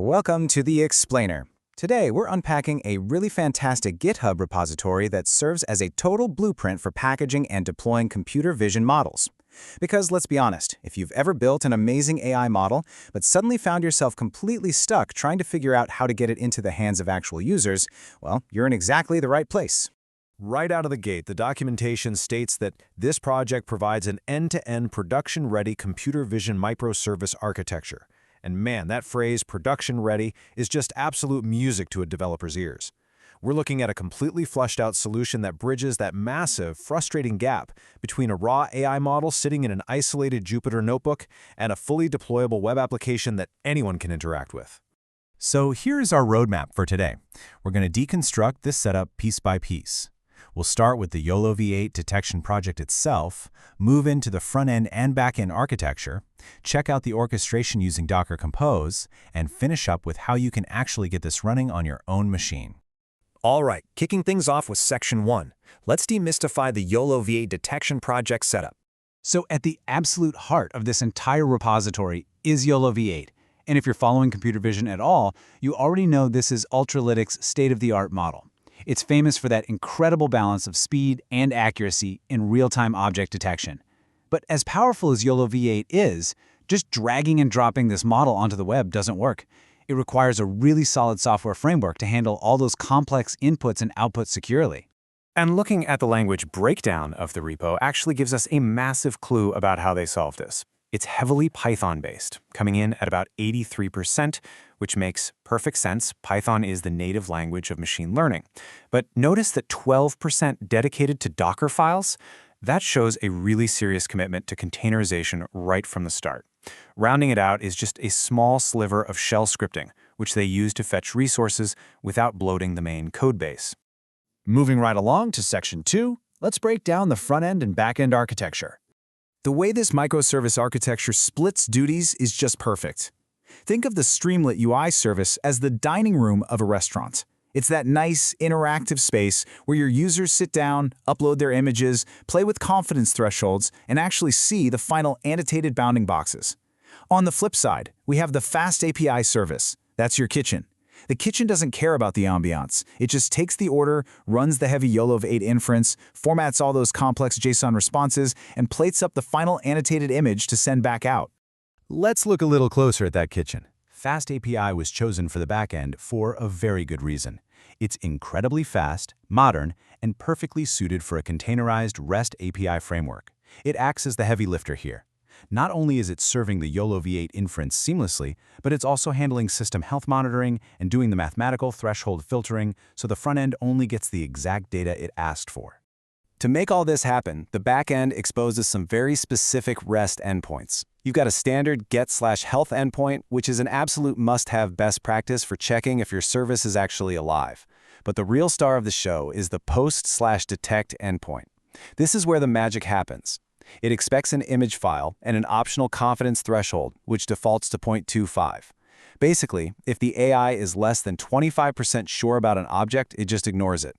Welcome to the Explainer. Today, we're unpacking a really fantastic GitHub repository that serves as a total blueprint for packaging and deploying computer vision models. Because let's be honest, if you've ever built an amazing AI model, but suddenly found yourself completely stuck trying to figure out how to get it into the hands of actual users, well, you're in exactly the right place. Right out of the gate, the documentation states that this project provides an end-to-end production-ready computer vision microservice architecture. And man, that phrase, production-ready, is just absolute music to a developer's ears. We're looking at a completely fleshed-out solution that bridges that massive, frustrating gap between a raw AI model sitting in an isolated Jupyter notebook and a fully deployable web application that anyone can interact with. So here's our roadmap for today. We're going to deconstruct this setup piece by piece. We'll start with the YOLOv8 Detection project itself, move into the front-end and back-end architecture, check out the orchestration using Docker Compose, and finish up with how you can actually get this running on your own machine. All right, kicking things off with Section 1. Let's demystify the YOLOv8 Detection project setup. So at the absolute heart of this entire repository is YOLOv8. And if you're following computer vision at all, you already know this is Ultralytic's state-of-the-art model. It's famous for that incredible balance of speed and accuracy in real-time object detection. But as powerful as YOLOv8 is, just dragging and dropping this model onto the web doesn't work. It requires a really solid software framework to handle all those complex inputs and outputs securely. And looking at the language breakdown of the repo actually gives us a massive clue about how they solved this. It's heavily Python-based, coming in at about 83%, which makes perfect sense. Python is the native language of machine learning. But notice that 12% dedicated to Docker files. That shows a really serious commitment to containerization right from the start. Rounding it out is just a small sliver of shell scripting, which they use to fetch resources without bloating the main codebase. Moving right along to Section 2, let's break down the front-end and back-end architecture. The way this microservice architecture splits duties is just perfect. Think of the Streamlit UI service as the dining room of a restaurant. It's that nice, interactive space where your users sit down, upload their images, play with confidence thresholds, and actually see the final annotated bounding boxes. On the flip side, we have the Fast API service. That's your kitchen. The kitchen doesn't care about the ambiance. It just takes the order, runs the heavy YOLOv8 inference, formats all those complex JSON responses, and plates up the final annotated image to send back out. Let's look a little closer at that kitchen. Fast API was chosen for the backend for a very good reason. It's incredibly fast, modern, and perfectly suited for a containerized REST API framework. It acts as the heavy lifter here. Not only is it serving the YOLOv8 inference seamlessly, but it's also handling system health monitoring and doing the mathematical threshold filtering so the front end only gets the exact data it asked for. To make all this happen, the backend exposes some very specific REST endpoints. You've got a standard get/health endpoint, which is an absolute must-have best practice for checking if your service is actually alive. But the real star of the show is the post/detect endpoint. This is where the magic happens. It expects an image file and an optional confidence threshold, which defaults to 0.25. Basically, if the AI is less than 25% sure about an object, it just ignores it.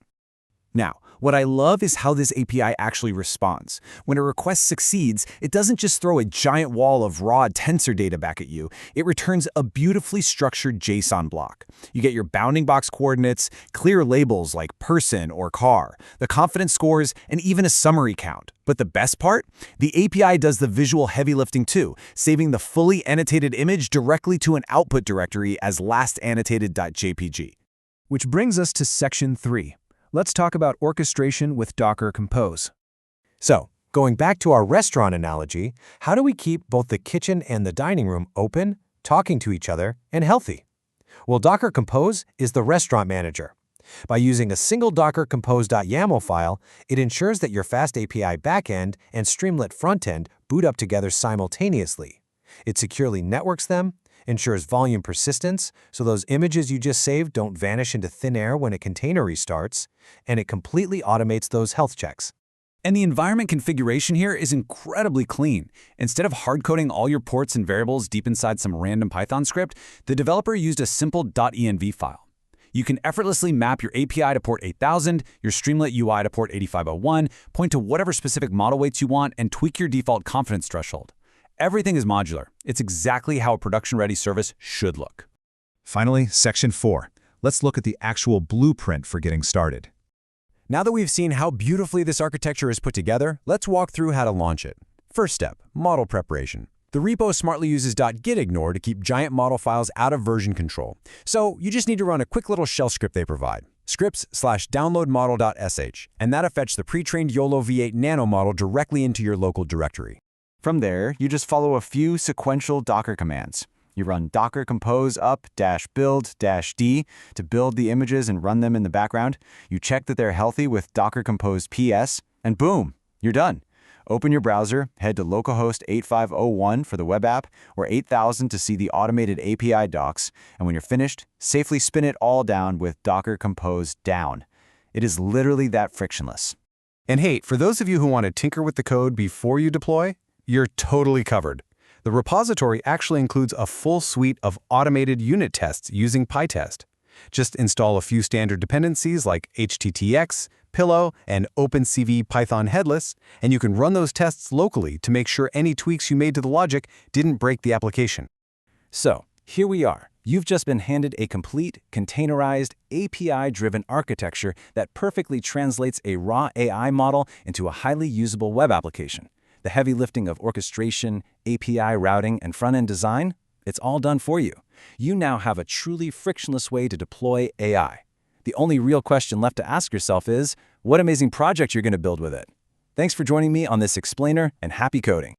Now, what I love is how this API actually responds. When a request succeeds, it doesn't just throw a giant wall of raw tensor data back at you. It returns a beautifully structured JSON block. You get your bounding box coordinates, clear labels like person or car, the confidence scores, and even a summary count. But the best part? The API does the visual heavy lifting too, saving the fully annotated image directly to an output directory as lastannotated.jpg. Which brings us to Section 3. Let's talk about orchestration with Docker Compose. So, going back to our restaurant analogy, how do we keep both the kitchen and the dining room open, talking to each other, and healthy? Well, Docker Compose is the restaurant manager. By using a single Docker Compose.yaml file, it ensures that your Fast API backend and Streamlit frontend boot up together simultaneously. It securely networks them, ensures volume persistence, so those images you just saved don't vanish into thin air when a container restarts, and it completely automates those health checks. And the environment configuration here is incredibly clean. Instead of hard-coding all your ports and variables deep inside some random Python script, the developer used a simple .env file. You can effortlessly map your API to port 8000, your Streamlit UI to port 8501, point to whatever specific model weights you want, and tweak your default confidence threshold. Everything is modular. It's exactly how a production-ready service should look. Finally, Section 4. Let's look at the actual blueprint for getting started. Now that we've seen how beautifully this architecture is put together, let's walk through how to launch it. First step, model preparation. The repo smartly uses .gitignore to keep giant model files out of version control. So you just need to run a quick little shell script they provide. Scripts/downloadmodel.sh, and that'll fetch the pre-trained YOLOv8 nano model directly into your local directory. From there, you just follow a few sequential Docker commands. You run docker compose up-build-d to build the images and run them in the background. You check that they're healthy with docker compose ps, and boom, you're done. Open your browser, head to localhost 8501 for the web app, or 8000 to see the automated API docs, and when you're finished, safely spin it all down with docker compose down. It is literally that frictionless. And hey, for those of you who want to tinker with the code before you deploy, you're totally covered. The repository actually includes a full suite of automated unit tests using PyTest. Just install a few standard dependencies like HTTX, Pillow, and OpenCV Python headless, and you can run those tests locally to make sure any tweaks you made to the logic didn't break the application. So, here we are. You've just been handed a complete, containerized, API-driven architecture that perfectly translates a raw AI model into a highly usable web application. The heavy lifting of orchestration, API routing, and front-end design, it's all done for you. You now have a truly frictionless way to deploy AI. The only real question left to ask yourself is, what amazing project you're going to build with it? Thanks for joining me on this explainer, and happy coding.